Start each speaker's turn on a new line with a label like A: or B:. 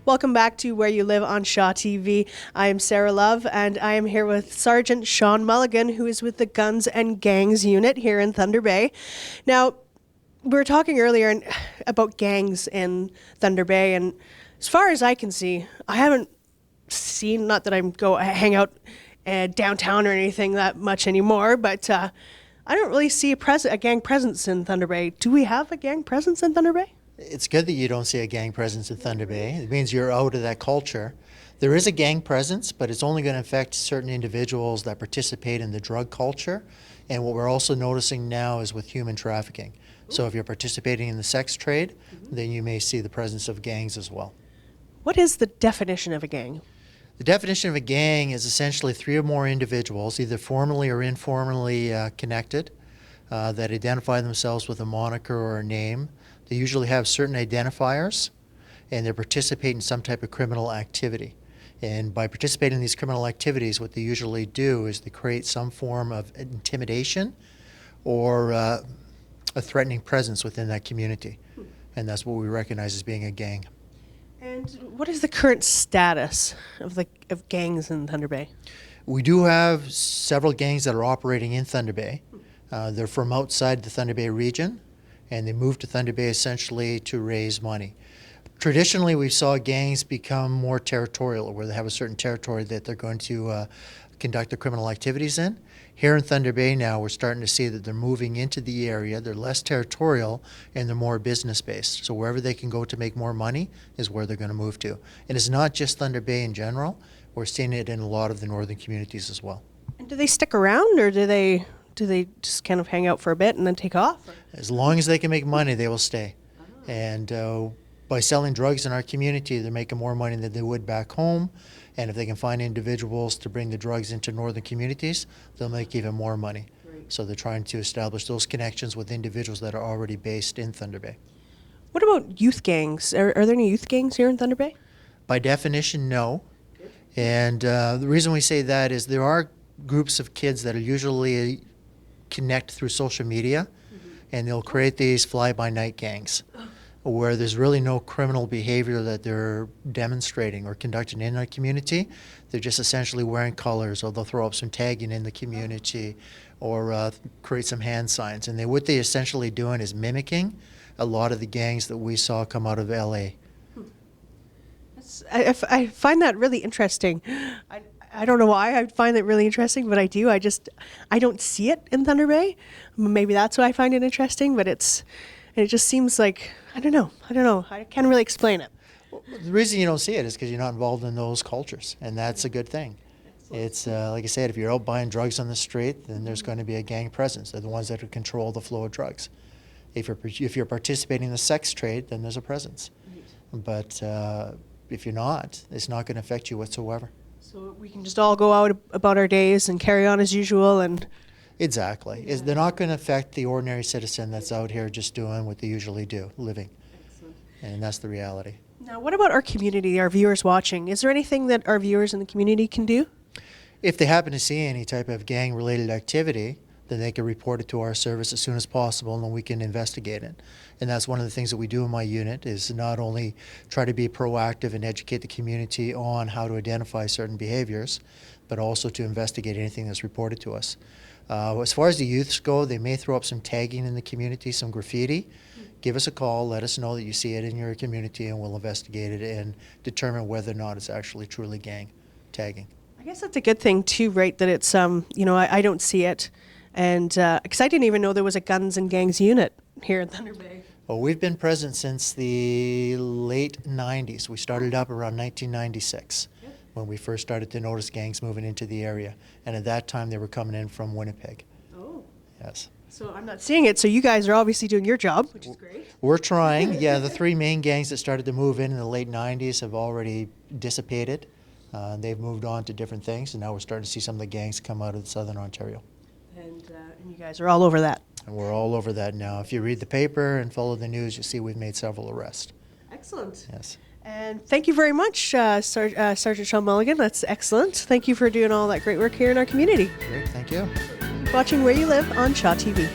A: Welcome back to Where You Live on Shaw TV. I am Sarah Love, and I am here with Sergeant Sean Mulligin, who is with the Guns and Gangs unit here in Thunder Bay. Now, we were talking earlier about gangs in Thunder Bay, and as far as I can see, I haven't seen, not that I go hang out downtown or anything that much anymore, but I don't really see a gang presence in Thunder Bay. Do we have a gang presence in Thunder Bay?
B: It's good that you don't see a gang presence in Thunder Bay. It means you're out of that culture. There is a gang presence, but it's only going to affect certain individuals that participate in the drug culture. And what we're also noticing now is with human trafficking. So if you're participating in the sex trade, then you may see the presence of gangs as well.
A: What is the definition of a gang?
B: The definition of a gang is essentially 3 or more individuals, either formally or informally connected, that identify themselves with a moniker or a name. They usually have certain identifiers, and they participate in some type of criminal activity. And by participating in these criminal activities, what they usually do is they create some form of intimidation or a threatening presence within that community. And that's what we recognize as being a gang.
A: And what is the current status of gangs in Thunder Bay?
B: We do have several gangs that are operating in Thunder Bay. They're from outside the Thunder Bay region, and they moved to Thunder Bay essentially to raise money. Traditionally, we saw gangs become more territorial, where they have a certain territory that they're going to conduct their criminal activities in. Here in Thunder Bay now, we're starting to see that they're moving into the area. They're less territorial, and they're more business-based. So wherever they can go to make more money is where they're going to move to. And it's not just Thunder Bay in general. We're seeing it in a lot of the northern communities as well.
A: And do they stick around, or do they just kind of hang out for a bit and then take off?
B: As long as they can make money, they will stay. And by selling drugs in our community, they're making more money than they would back home. And if they can find individuals to bring the drugs into northern communities, they'll make even more money. Right. So they're trying to establish those connections with individuals that are already based in Thunder Bay.
A: What about youth gangs? Are there any youth gangs here in Thunder Bay?
B: By definition, no. And the reason we say that is there are groups of kids that are usually connect through social media, and they'll create these fly-by-night gangs where there's really no criminal behavior that they're demonstrating or conducting in our community. They're just essentially wearing colors, or they'll throw up some tagging in the community, or create some hand signs. And what they essentially doing is mimicking a lot of the gangs that we saw come out of LA.
A: I find that really interesting. I don't know why I find it really interesting, but I do. I don't see it in Thunder Bay. Maybe that's why I find it interesting, but it just seems like, I don't know. I can't really explain it.
B: Well, the reason you don't see it is because you're not involved in those cultures, and that's a good thing. It's like I said, if you're out buying drugs on the street, then there's going to be a gang presence. They're the ones that control the flow of drugs. If you're participating in the sex trade, then there's a presence. But if you're not, it's not going to affect you whatsoever.
A: So we can just all go out about our days and carry on as usual and...
B: Exactly. Yeah. They're not going to affect the ordinary citizen that's out here just doing what they usually do, living. Excellent. And that's the reality.
A: Now, what about our community, our viewers watching? Is there anything that our viewers in the community can do?
B: If they happen to see any type of gang-related activity, then they can report it to our service as soon as possible, and then we can investigate it. And that's one of the things that we do in my unit, is not only try to be proactive and educate the community on how to identify certain behaviors, but also to investigate anything that's reported to us. As far as the youths go, they may throw up some tagging in the community, some graffiti. Give us a call, let us know that you see it in your community, and we'll investigate it and determine whether or not it's actually truly gang tagging.
A: I guess that's a good thing too, right? That it's, I don't see it. And because I didn't even know there was a Guns and Gangs unit here in Thunder Bay.
B: Well, we've been present since the late 90s. We started up around 1996 when we first started to notice gangs moving into the area. And at that time, they were coming in from Winnipeg.
A: Oh.
B: Yes.
A: So I'm not seeing it. So you guys are obviously doing your job, which is great.
B: We're trying. Yeah, the 3 main gangs that started to move in the late 90s have already dissipated. They've moved on to different things, and now we're starting to see some of the gangs come out of Southern Ontario.
A: And you guys are all over that.
B: And we're all over that now. If you read the paper and follow the news, you'll see we've made several arrests.
A: Excellent.
B: Yes.
A: And thank you very much, Sergeant Sean Mulligin. That's excellent. Thank you for doing all that great work here in our community.
B: Great, thank you.
A: Watching Where You Live on Shaw TV.